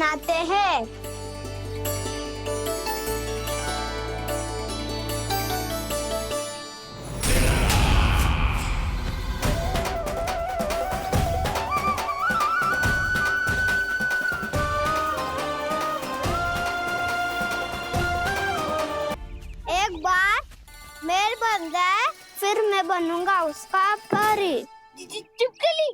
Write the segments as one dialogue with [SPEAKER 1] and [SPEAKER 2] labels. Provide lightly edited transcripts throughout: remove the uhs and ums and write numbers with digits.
[SPEAKER 1] बनाते हैं। एक बार मेल बन जाए फिर मैं बनूंगा उसका परी। चुपकली।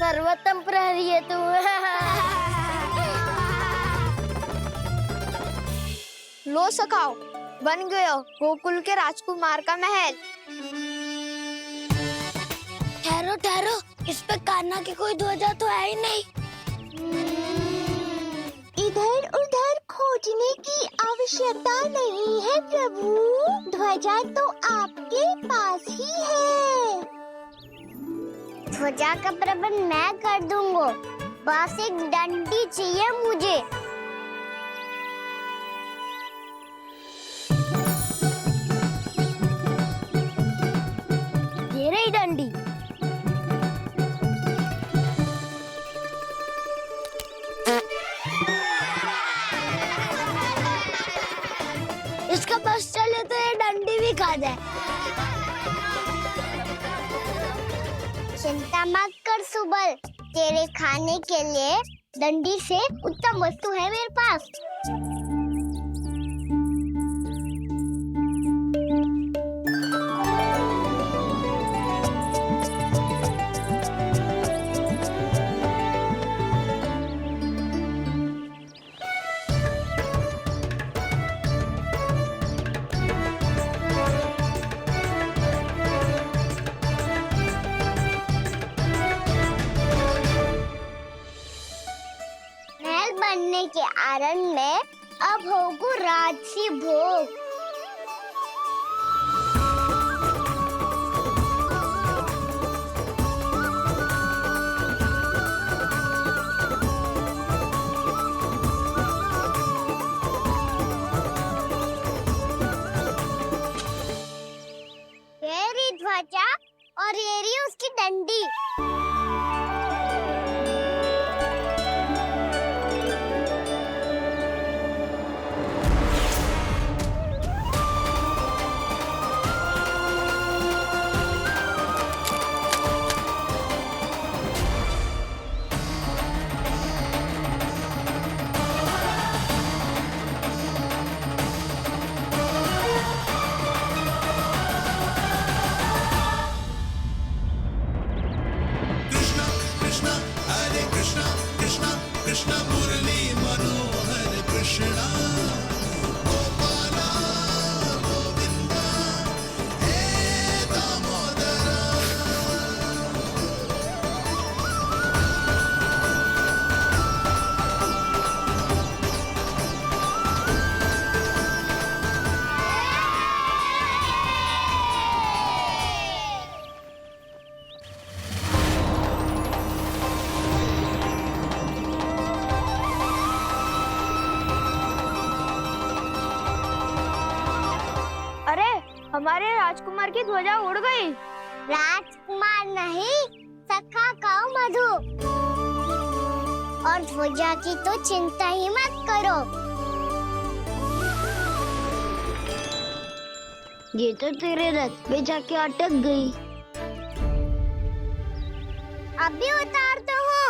[SPEAKER 1] सर्वोत्तम प्रहरी है तू। लो सखाओ, बन गयो गोकुल के राजकुमार का महल। ठहरो ठहरो, इस पे कान्हा की कोई ध्वजा तो है ही नहीं। इधर उधर खोजने की आवश्यकता नहीं है प्रभु, ध्वजा तो आपके पास ही है। ध्वजा का प्रबंध मैं कर दूंगा, बस एक डंडी चाहिए मुझे। ये रही डंडी। इसका बस चले तो ये डंडी भी खा जाए। चिंता मत कर सुबल, तेरे खाने के लिए डंडी से उत्तम वस्तु है मेरे पास। बनने के आनंद में अब होगू राजसी भोग। ये रही ध्वजा और ये रही उसकी डंडी।
[SPEAKER 2] कृष्ण मुरली मनोहर कृष्णा गोपाला गोविंदा हे दामोदरा।
[SPEAKER 1] हमारे राजकुमार की ध्वजा उड़ गई। राजकुमार नहीं, सखा कहो मधु। और ध्वजा की तो चिंता ही मत करो। ये तो तेरे रथ पे जाके अटक गई। अभी उतारता हूँ।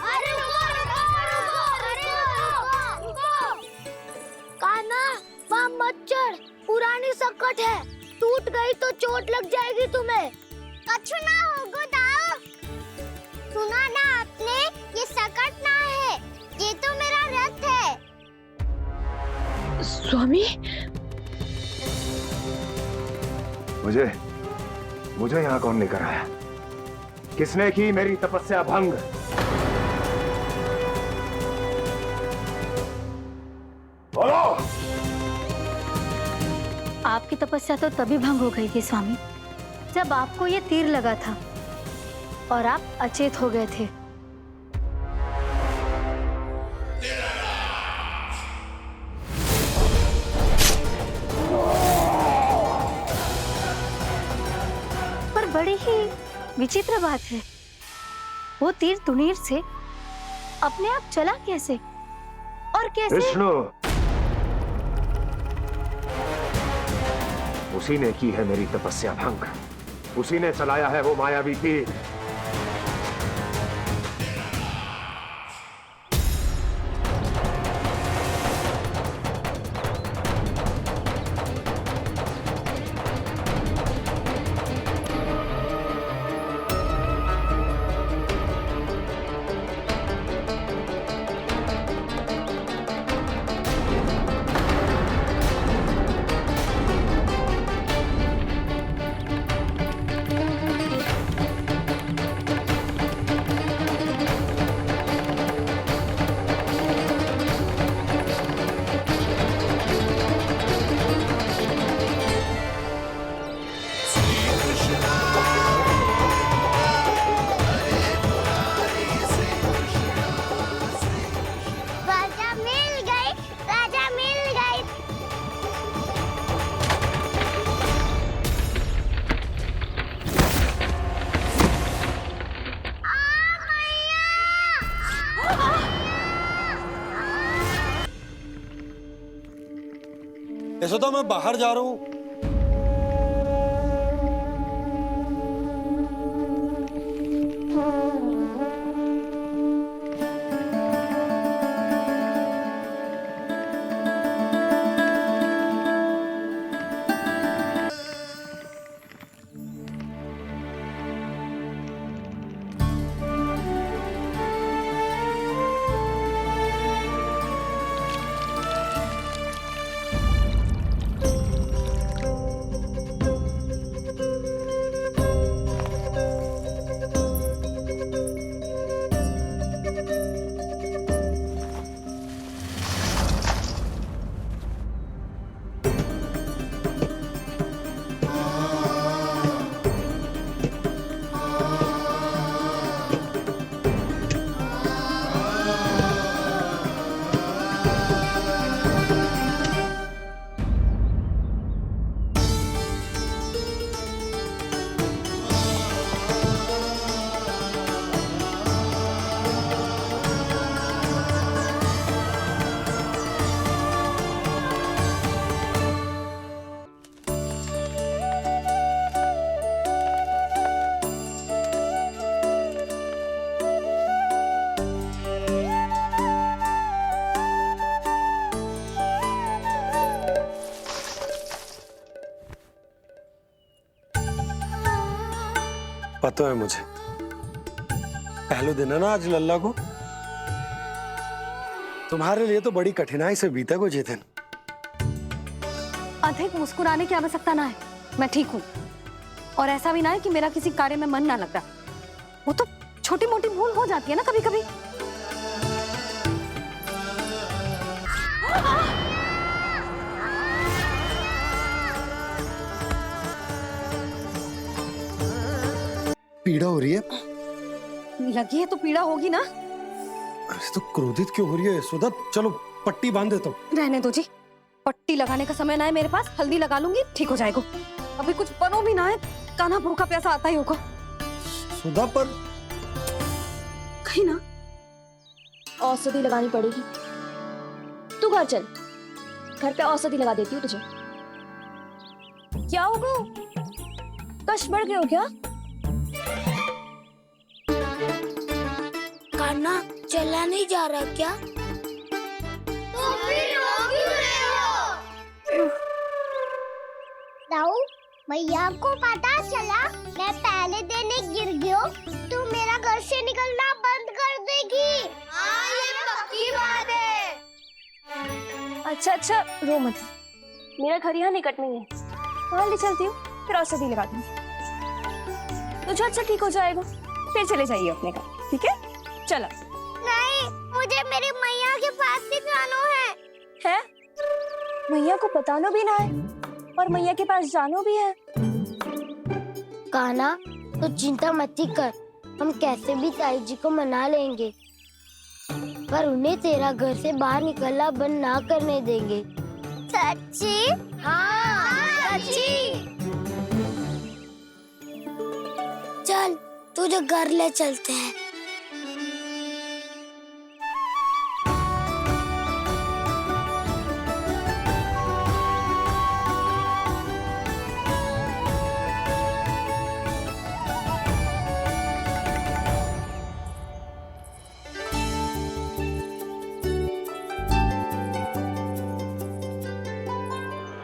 [SPEAKER 1] अरे कान्हा, वहाँ मत चढ़, पुरानी सकट है, टूट गई तो चोट लग जाएगी तुम्हें। कछु ना होगा दाऊ। सुना ना आपने, ये सकट ना है, ये तो मेरा रथ है।
[SPEAKER 3] स्वामी,
[SPEAKER 4] मुझे यहाँ कौन लेकर आया? किसने की मेरी तपस्या भंग? बोलो।
[SPEAKER 3] आपकी तपस्या तो तभी भंग हो गई थी स्वामी, जब आपको ये तीर लगा था और आप अचेत हो गए थे। बड़ी ही विचित्र बात है। वो तीर तुनीर से अपने आप चला कैसे और कैसे?
[SPEAKER 4] विष्णु, उसी ने की है मेरी तपस्या भंग, उसी ने चलाया है वो मायावी तीर।
[SPEAKER 1] राजा मिल गई, राजा मिल गई।
[SPEAKER 5] यशोदा, मैं बाहर जा रहा हूँ। पता है मुझे, पहले दिन है ना आज लल्ला को। तुम्हारे लिए तो बड़ी कठिनाई से बीता को जितिन।
[SPEAKER 3] अधिक मुस्कुराने की आवश्यकता ना है, मैं ठीक हूँ। और ऐसा भी ना है कि मेरा किसी कार्य में मन ना लग रहा। वो तो छोटी मोटी भूल हो जाती है ना कभी कभी।
[SPEAKER 5] पीड़ा हो रही है?
[SPEAKER 3] लगी है तो पीड़ा होगी ना।
[SPEAKER 5] अरे तो क्रोधित क्यों हो रही है यशोदा? चलो पट्टी बांध देता हूँ।
[SPEAKER 3] रहने दो जी, पट्टी लगाने का समय ना है मेरे पास। हल्दी लगा लूंगी, ठीक हो जाएगा। अभी कुछ बनो भी ना है, कान्हा भूखा प्यासा आता ही होगा।
[SPEAKER 5] सुधा पर
[SPEAKER 3] कहीं ना
[SPEAKER 6] औषधि लगानी पड़ेगी। तू घर चल, घर पे औषधि लगा देती हूँ तुझे। क्या होगा? कष्ट बढ़ गए हो क्या?
[SPEAKER 1] कान्हा चला नहीं जा रहा क्या? तो फिर रो क्यों रहे हो? दाऊ, भैया को पता चला मैं पहले दिन ही गिर गया तो मेरा घर से निकलना बंद कर देगी। हाँ, ये पक्की बात है।
[SPEAKER 6] अच्छा, रो मत। मेरा घर यहाँ निकट में ही है, वहाँ ले चलती हूँ, फिर औषधि लगा दूंगी। तुझे अच्छा ठीक हो जाएगा, फिर चले जाइए अपने घर, ठीक है? चलो।
[SPEAKER 1] नहीं, मुझे मेरी मैया के पास ही जाना है।
[SPEAKER 6] मैया को बताना भी ना है और मैया के पास जाना भी है।
[SPEAKER 1] कान्हा, तो चिंता मत ही कर, हम कैसे भी ताई जी को मना लेंगे, पर उन्हें तेरा घर से बाहर निकलना बंद ना करने देंगे। सच्ची? हाँ, सच्ची। तुझे घर ले चलते हैं।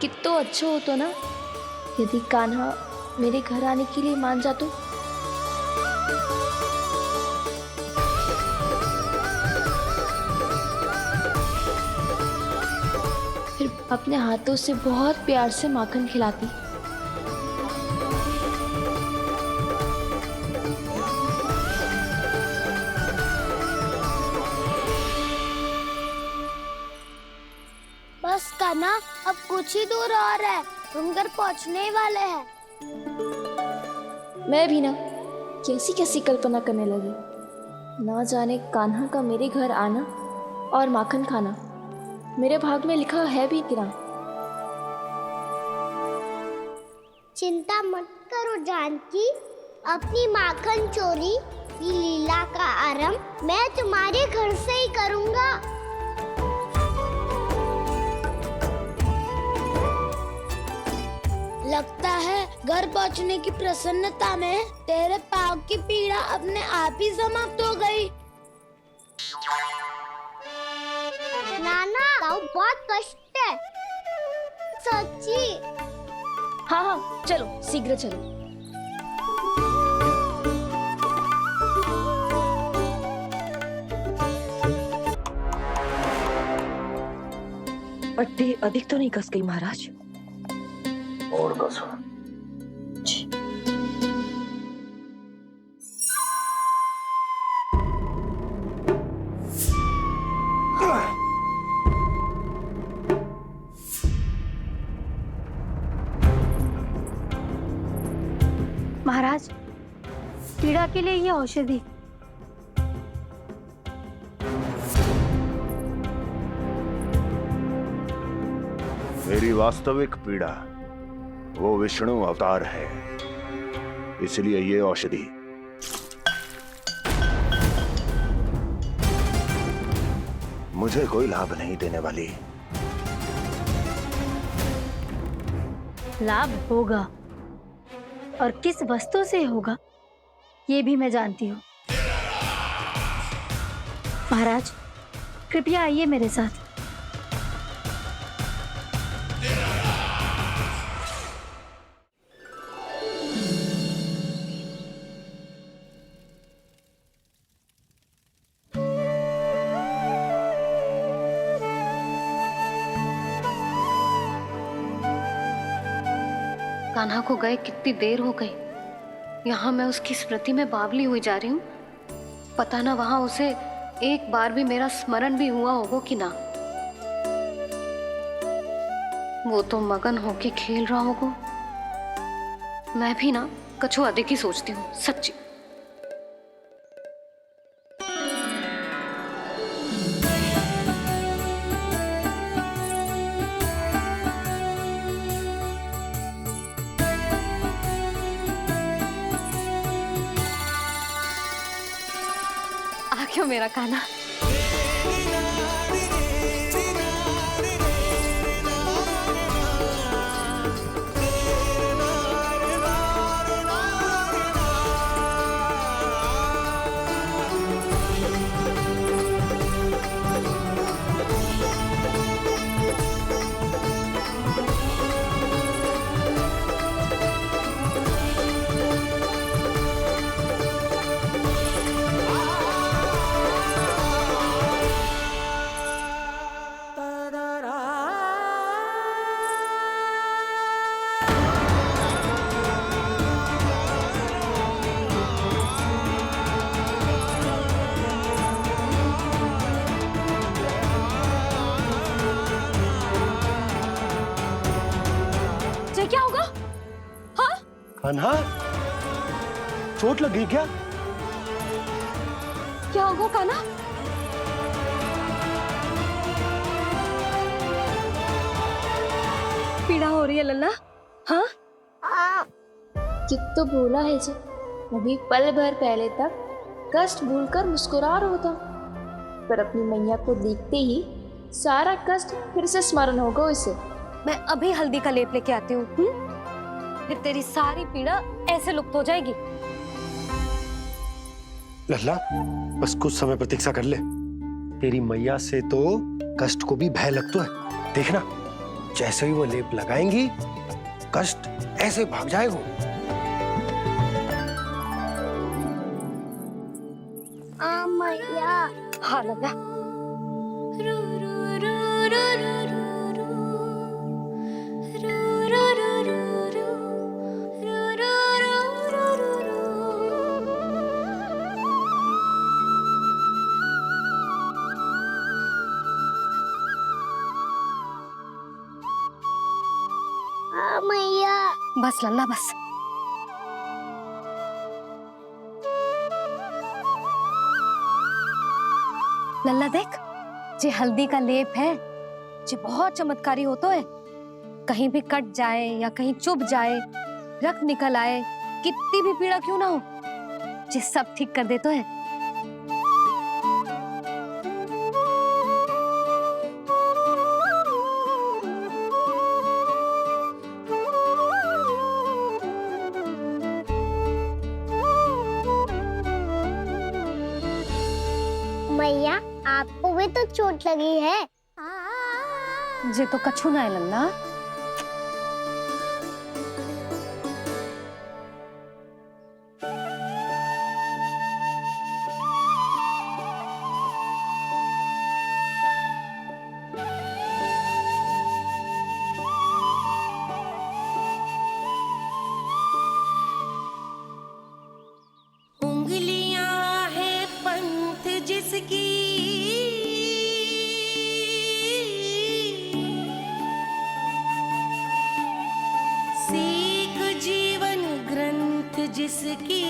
[SPEAKER 6] कितना अच्छा होता ना यदि कान्हा मेरे घर आने के लिए मान जा तो। फिर अपने हाथों से बहुत प्यार से माखन खिलाती।
[SPEAKER 1] बस कान्हा, अब कुछ ही दूर और है, तुम घर पहुंचने ही वाले हैं।
[SPEAKER 6] मैं भी ना कैसी कैसी कल्पना करने लगी। ना जाने कान्हा का मेरे घर आना और माखन खाना मेरे भाग में लिखा है भी कि ना।
[SPEAKER 1] चिंता मत करो जानकी, अपनी माखन चोरी की लीला का आरंभ मैं तुम्हारे घर से ही करूंगा। लगता है घर पहुंचने की प्रसन्नता में तेरे पाँव की पीड़ा अपने आप ही समाप्त हो गई। नाना, पाँव बहुत कष्ट है, सच्ची।
[SPEAKER 6] हाँ हाँ चलो शीघ्र चलो।
[SPEAKER 7] पट्टी अधिक तो नहीं कस गई महाराज?
[SPEAKER 4] और कसो।
[SPEAKER 3] महाराज, पीड़ा के लिए ये औषधि।
[SPEAKER 4] मेरी वास्तविक पीड़ा वो विष्णु अवतार है, इसलिए ये औषधि। मुझे कोई लाभ नहीं देने वाली।
[SPEAKER 3] लाभ होगा, और किस वस्तु से होगा ये भी मैं जानती हूँ। महाराज, कृपया आइए मेरे साथ। कान्हा को गए कितनी देर हो गई। यहाँ मैं उसकी स्मृति में बावली हुई जा रही हूँ। पता ना वहां उसे एक बार भी मेरा स्मरण भी हुआ होगा कि ना। वो तो मगन होके खेल रहा होगा। मैं भी ना कछु अधिक ही सोचती हूँ, सच्ची। आ क्यों मेरा कान्हा? क्या होगा? हाँ?
[SPEAKER 5] कान्हा, चोट लग गई क्या?
[SPEAKER 3] क्या होगा कान्हा? पीड़ा हो रही है लल्ला? हाँ?
[SPEAKER 6] कित तो बोला है जी, अभी पल भर पहले तक कष्ट भूलकर मुस्कुरा रहा था, पर अपनी मैया को देखते ही सारा कष्ट फिर से स्मरण होगा उसे।
[SPEAKER 3] मैं अभी हल्दी का लेप लेके आती हूँ, फिर तेरी सारी पीड़ा ऐसे लुप्त हो जाएगी।
[SPEAKER 5] लल्ला बस कुछ समय प्रतीक्षा कर ले। तेरी मैया से तो कष्ट को भी भय लगता है। देखना जैसे ही वो लेप लगाएंगी कष्ट ऐसे भाग जाएगा।
[SPEAKER 1] मैया।
[SPEAKER 3] हाँ लल्ला।
[SPEAKER 1] मैया।
[SPEAKER 3] बस लल्ला बस। लल्ला देख, जे हल्दी का लेप है जे बहुत चमत्कारी होता है। कहीं भी कट जाए या कहीं चुभ जाए, रक्त निकल आए, कितनी भी पीड़ा क्यों ना हो, जे सब ठीक कर देता है।
[SPEAKER 1] मैया आपको भी तो चोट लगी है।
[SPEAKER 3] जे तो कछु ना है लल्ला।
[SPEAKER 8] उंगलियां है पंथ जिसकी, सीख जीवन ग्रंथ जिसकी,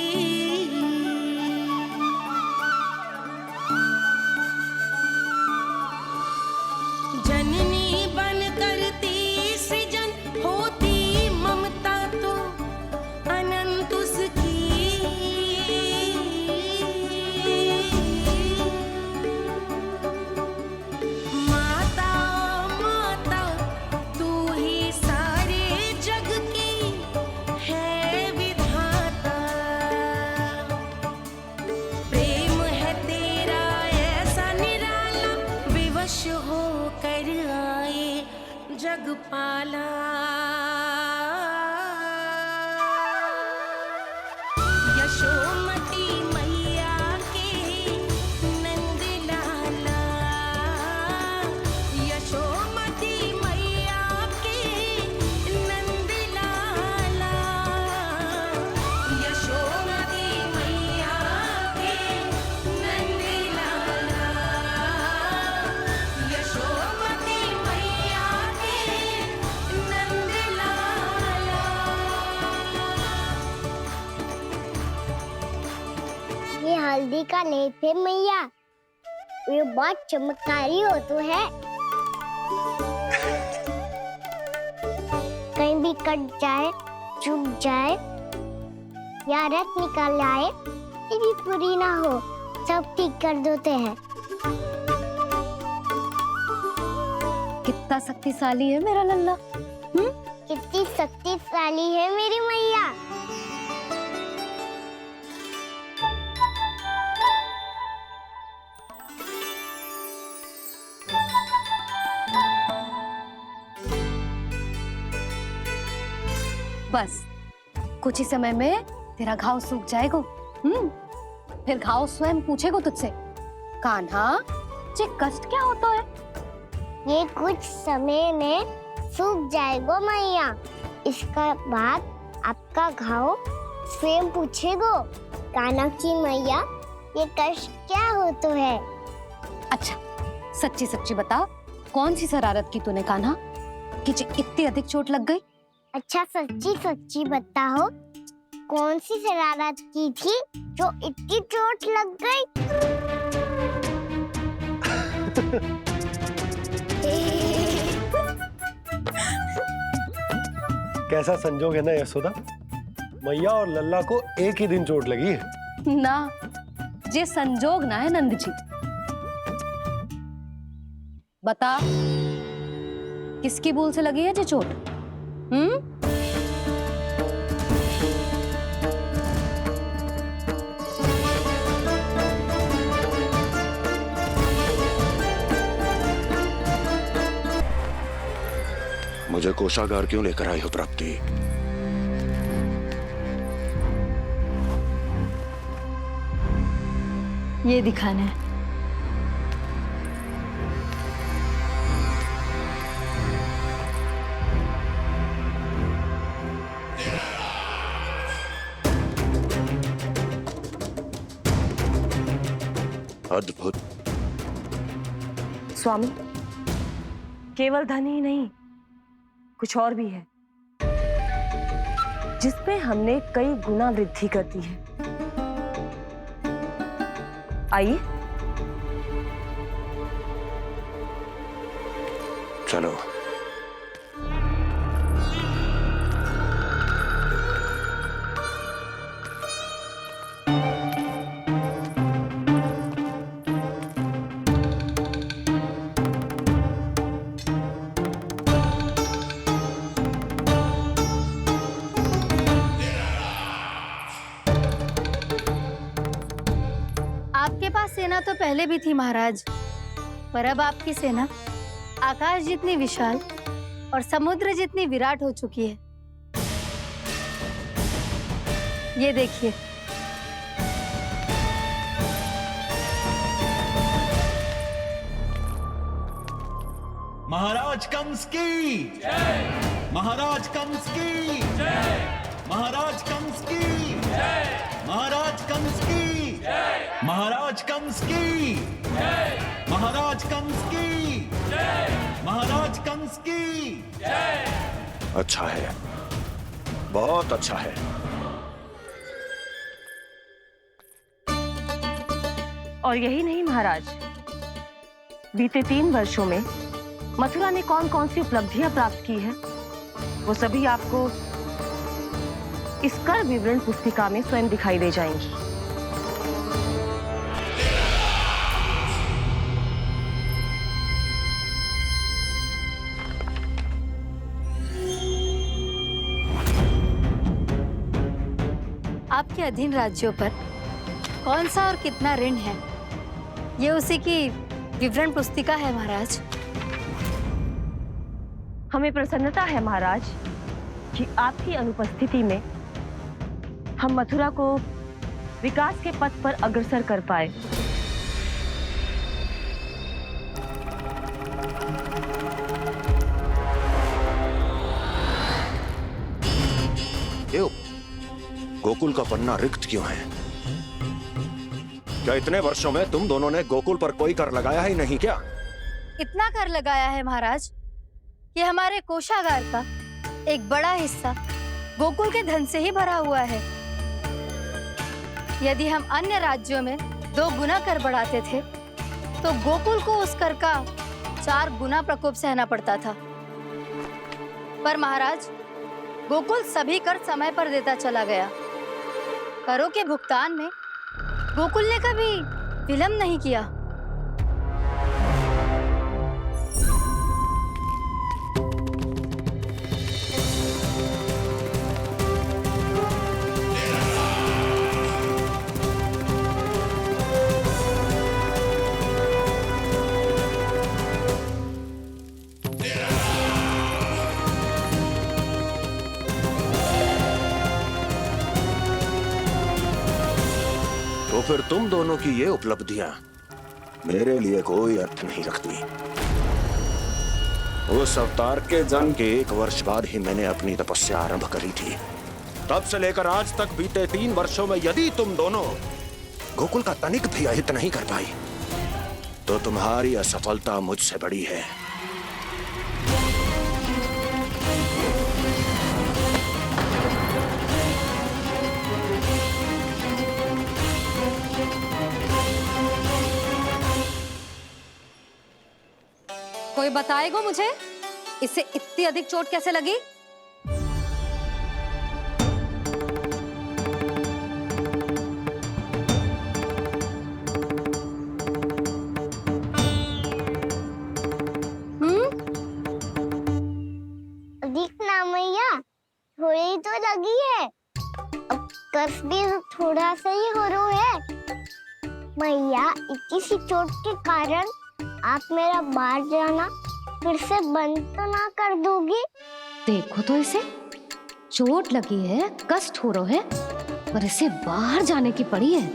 [SPEAKER 8] जननी बन करती सृजन होती ममता तो अनंत उसकी। माता माता तू ही सारे जग की है विधाता, प्रेम है तेरा ऐसा निराला, विवश होकर आए जग पाला। यशोमती मैया के नंद लाला, यशोमती मैया के नंद लाला, यशोमती मैया के नंद लाला, यशोमती मैया के नंद लाला।
[SPEAKER 1] ये हल्दी का लेप है मैया, ये बहुत चमत्कारी हो तो है। कहीं भी कट जाए, चुभ जाए या रक्त निकल आए, ये भी पूरी ना हो, सब ठीक कर देते हैं।
[SPEAKER 3] कितना शक्तिशाली है मेरा लल्ला।
[SPEAKER 1] कितनी शक्तिशाली है मेरी मैया।
[SPEAKER 3] बस कुछ ही समय में तेरा घाव सूख जाएगा। फिर घाव स्वयं पूछेगा तुझसे, कान्हा जे कष्ट क्या होता है?
[SPEAKER 1] ये कुछ समय में सूख जाएगा मैया। इसका बाद आपका घाव स्वयं पूछेगो, कानाक्षी मैया ये कष्ट क्या होता है।
[SPEAKER 3] अच्छा सच्ची सच्ची बता, कौन सी शरारत की तूने कान्हा कि इतनी अधिक चोट लग गई?
[SPEAKER 1] अच्छा सच्ची सच्ची बताओ, कौन सी शरारत की थी जो इतनी चोट लग गई?
[SPEAKER 5] कैसा संजोग है ना यशोदा, मैया और लल्ला को एक ही दिन चोट लगी है।
[SPEAKER 3] ना, जे संजोग ना है नंद जी। बता, किसकी भूल से लगी है जे चोट?
[SPEAKER 4] मुझे कोषागार क्यों लेकर आई हो प्राप्ति?
[SPEAKER 9] ये दिखाना है।
[SPEAKER 4] अद्भुत।
[SPEAKER 7] स्वामी, केवल धन ही नहीं, कुछ और भी है जिसमें हमने कई गुना वृद्धि कर दी है। आइए।
[SPEAKER 4] चलो।
[SPEAKER 9] आपके पास सेना तो पहले भी थी महाराज, पर अब आपकी सेना आकाश जितनी विशाल और समुद्र जितनी विराट हो चुकी है। ये देखिए।
[SPEAKER 2] महाराज कंस की जय। महाराज कंस की जय। महाराज कंस की जय। महाराज कंस की जय। महाराज कंस की जय। महाराज कंस की जय। महाराज कंस की जय।
[SPEAKER 4] अच्छा है, बहुत अच्छा है।
[SPEAKER 7] और यही नहीं महाराज, बीते 3 वर्षों में मथुरा ने कौन कौन सी उपलब्धियां प्राप्त की है, वो सभी आपको इस कर विवरण पुस्तिका में स्वयं दिखाई दे जाएंगी।
[SPEAKER 9] आपके अधीन राज्यों पर कौन सा और कितना ऋण है, ये उसी की विवरण पुस्तिका है महाराज।
[SPEAKER 7] हमें प्रसन्नता है महाराज कि आपकी अनुपस्थिति में हम मथुरा को विकास के पथ पर अग्रसर कर पाए।
[SPEAKER 4] क्यों? गोकुल का पन्ना रिक्त क्यों है? क्या इतने वर्षों में तुम दोनों ने गोकुल पर कोई कर लगाया ही नहीं क्या?
[SPEAKER 9] इतना कर लगाया है महाराज कि हमारे कोषागार का एक बड़ा हिस्सा गोकुल के धन से ही भरा हुआ है। यदि हम अन्य राज्यों में 2 गुना कर बढ़ाते थे, तो गोकुल को उस कर का 4 गुना प्रकोप सहना पड़ता था। पर महाराज, गोकुल सभी कर समय पर देता चला गया। करों के भुगतान में गोकुल ने कभी विलंब नहीं किया।
[SPEAKER 4] तो फिर तुम दोनों की ये उपलब्धियां मेरे लिए कोई अर्थ नहीं रखती। उस अवतार के जन्म के 1 वर्ष बाद ही मैंने अपनी तपस्या आरंभ करी थी। तब से लेकर आज तक बीते 3 वर्षों में यदि तुम दोनों गोकुल का तनिक भी अहित नहीं कर पाई, तो तुम्हारी असफलता मुझसे बड़ी है।
[SPEAKER 3] कोई बताएगा मुझे, इसे इतनी अधिक चोट कैसे लगी?
[SPEAKER 1] मैया थोड़ी तो लगी है, अब कस भी थोड़ा सा ही हो रहा है। मैया इतनी सी चोट के कारण आप मेरा बाहर जाना फिर से बंद तो ना कर दोगी?
[SPEAKER 3] देखो तो इसे, चोट लगी है, कष्ट हो रहा है, पर इसे बाहर जाने की पड़ी है।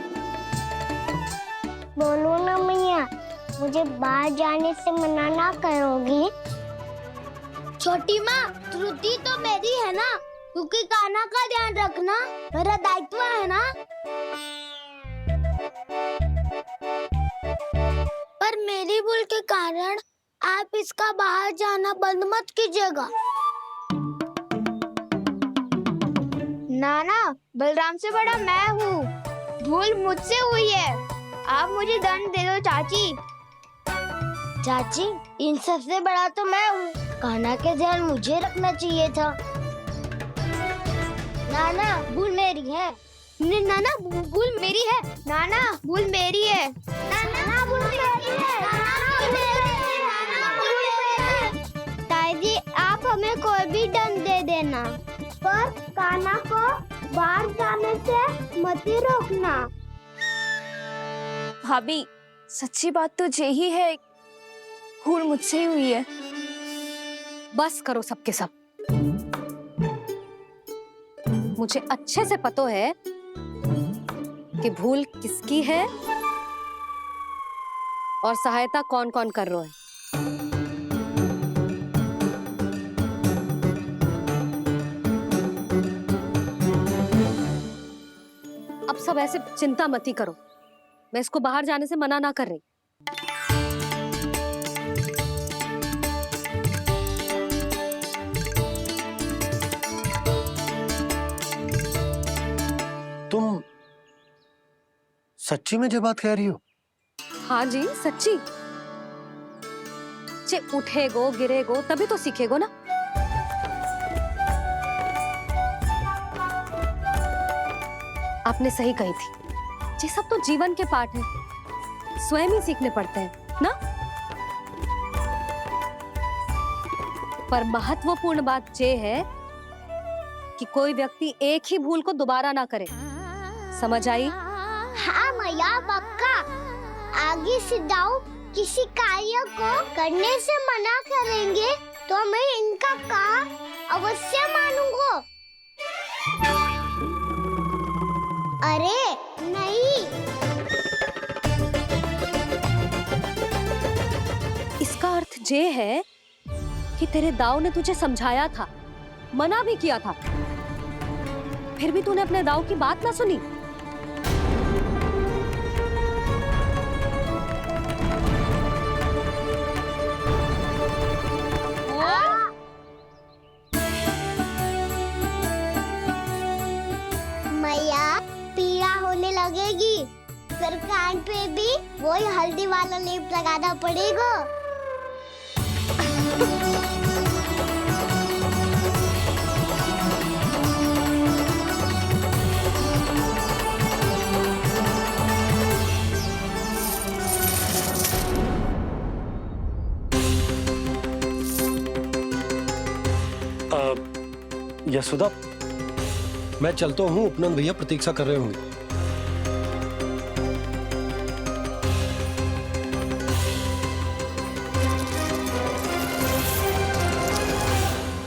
[SPEAKER 1] बोलो ना मैया, मुझे बाहर जाने से मना ना करोगी? छोटी माँ, त्रुटि तो मेरी है ना, क्योंकि कान्हा का ध्यान रखना मेरा दायित्व है ना। पर मेरी भूल के कारण आप इसका बाहर जाना बंद मत कीजिएगा। नाना, बलराम से बड़ा मैं हूँ, भूल मुझसे हुई है, आप मुझे दंड दे दो चाची। चाची, इन सबसे बड़ा तो मैं हूँ, कान्हा के ध्यान मुझे रखना चाहिए था। नाना, भूल मेरी है। नाना, भूल मेरी है। नाना, भूल मेरी है। नाना, भूल मेरी है। नाना, भूल मेरी है। नाना, भूल मेरी है। ताई जी, आप हमें कोई भी दंड दे देना, पर कान्हा को बाहर जाने से मत ही रोकना।
[SPEAKER 6] भाभी, सच्ची बात तो यही है, भूल मुझसे ही हुई है।
[SPEAKER 3] बस करो सबके सब। मुझे अच्छे से पता है कि भूल किसकी है और सहायता कौन कौन कर रहा है। अब सब ऐसे चिंता मत ही करो, मैं इसको बाहर जाने से मना ना कर रही।
[SPEAKER 5] तुम सच्ची में ये बात कह रही हो?
[SPEAKER 3] हाँ जी, सच्ची। जे उठेगो गिरेगो तभी तो सीखेगो ना। आपने सही कही थी, ये सब तो जीवन के पाठ है, स्वयं ही सीखने पड़ते हैं ना। पर महत्वपूर्ण बात ये है कि कोई व्यक्ति एक ही भूल को दोबारा ना करे, समझ आई?
[SPEAKER 1] हाँ मैया, पक्का। आगे से दाऊ किसी कार्य को करने से मना करेंगे तो मैं इनका कहा अवश्य मानूंगा। अरे नहीं,
[SPEAKER 3] इसका अर्थ ये है कि तेरे दाऊ ने तुझे समझाया था, मना भी किया था, फिर भी तूने अपने दाऊ की बात ना सुनी।
[SPEAKER 1] मैया पीड़ा होने लगेगी, फिर कान पे भी वही हल्दी वाला लेप लगाना पड़ेगा।
[SPEAKER 5] यशोदा, मैं चलता हूँ, उपनंद भैया प्रतीक्षा कर रहे होंगे।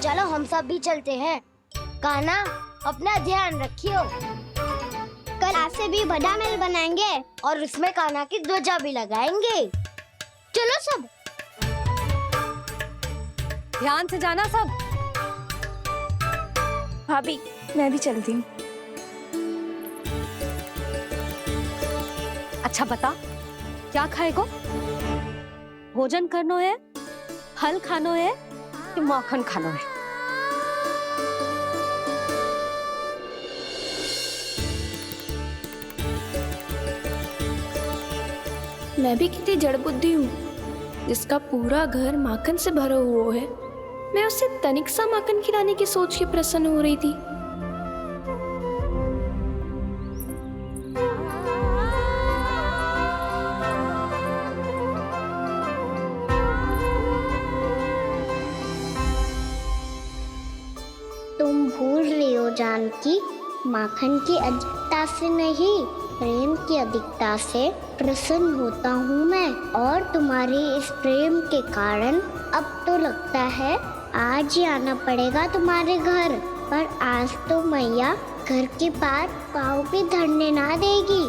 [SPEAKER 1] चलो हम सब भी चलते हैं। कान्हा, अपना ध्यान रखियो। कल आज से भी बड़ा महल बनाएंगे और उसमें कान्हा की ध्वजा भी लगाएंगे। चलो सब।
[SPEAKER 3] ध्यान से जाना सब।
[SPEAKER 6] भाभी, मैं भी चलती हूँ।
[SPEAKER 3] अच्छा बता, क्या खाएगो? भोजन करनो है, फल खानो है कि माखन खानो है?
[SPEAKER 6] मैं भी कितनी जड़ बुद्धि हूँ, जिसका पूरा घर माखन से भरा हुआ है। मैं उससे तनिक सा माखन खिलाने की सोच के प्रसन्न हो रही थी।
[SPEAKER 1] तुम भूल रही हो जानकी, माखन की अधिकता से नहीं, प्रेम की अधिकता से प्रसन्न होता हूँ मैं। और तुम्हारी इस प्रेम के कारण अब तो लगता है आज ही आना पड़ेगा तुम्हारे घर। पर आज तो मैया घर के पास पाँव भी धरने ना देगी।